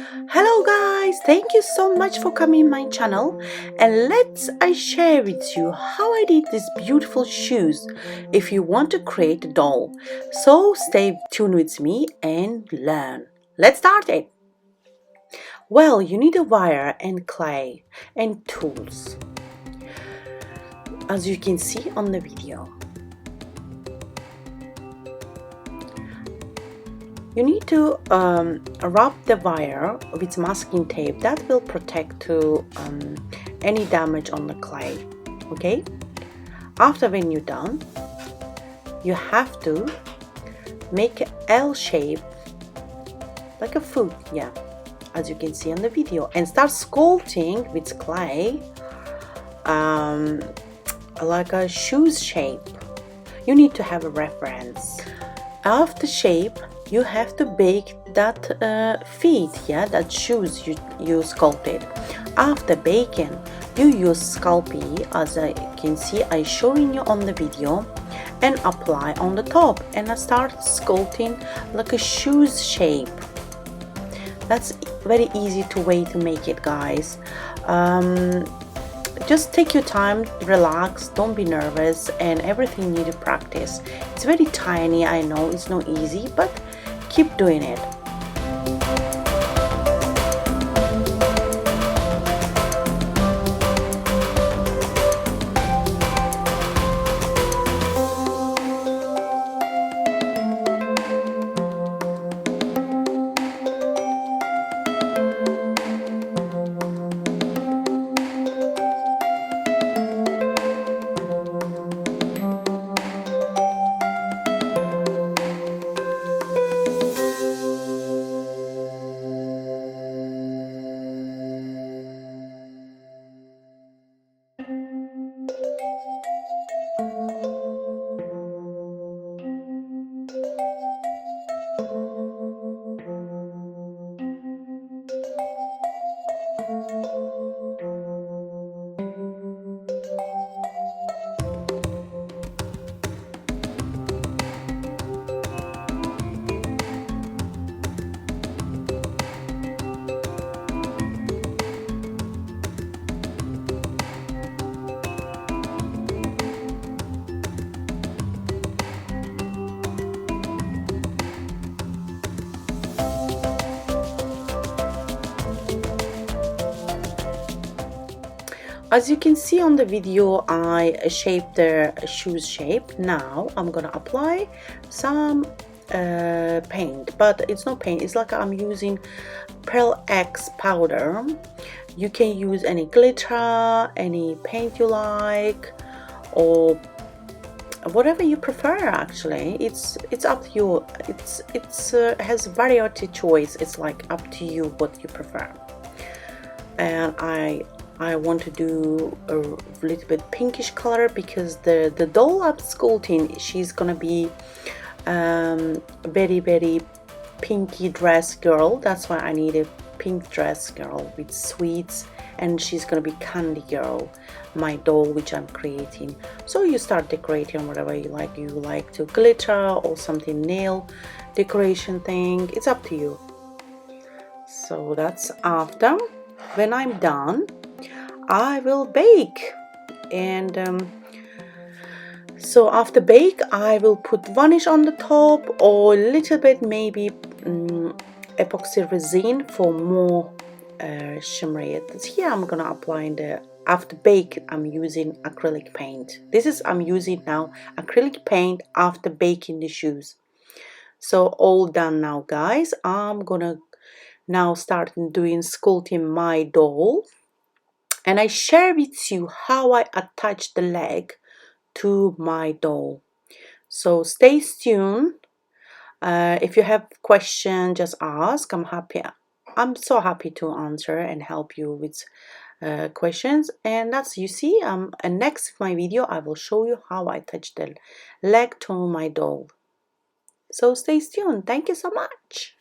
Hello guys, thank you so much for coming in my channel, and I share with you how I did these beautiful shoes if you want to create a doll. So stay tuned with me and learn. Let's start it. Well, you need a wire and clay and tools, as you can see on the video. You need to wrap the wire with masking tape that will protect to any damage on the clay. Okay, after when you're done, you have to make an L shape like a foot, yeah, as you can see on the video, and start sculpting with clay like a shoes shape. You need to have a reference. After shape, you have to bake that feet, yeah, that shoes you sculpted. After baking, you use Sculpey, as I can see I showing you on the video, and apply on the top, and I start sculpting like a shoes shape. That's very easy way to make it, guys. Just take your time, relax, don't be nervous, and everything needs practice. It's very tiny, I know it's not easy, but keep doing it. As you can see on the video, I shaped the shoes shape. Now I'm gonna apply some paint, but it's not paint, it's like I'm using Pearl X powder. You can use any glitter, any paint you like, or whatever you prefer. Actually, it's up to you. It's has variety choice. It's like up to you what you prefer. And I want to do a little bit pinkish color because the doll I'm sculpting, she's gonna be very pinky dress girl. That's why I need a pink dress girl with sweets, and she's gonna be candy girl, my doll which I'm creating. So you start decorating whatever you like. You like to glitter or something nail decoration thing, it's up to you. So that's after. When I'm done, I will bake, and so after bake I will put varnish on the top, or a little bit maybe epoxy resin for more shimmery. Here I'm gonna apply in the after bake. I'm using acrylic paint. I'm using now acrylic paint after baking the shoes. So all done now, guys. I'm gonna now start doing sculpting my doll, and I share with you how I attach the leg to my doll. So stay tuned. If you have questions, just ask. I'm so happy to answer and help you with questions. And that's, you see, and next my video I will show you how I attach the leg to my doll. So stay tuned. Thank you so much.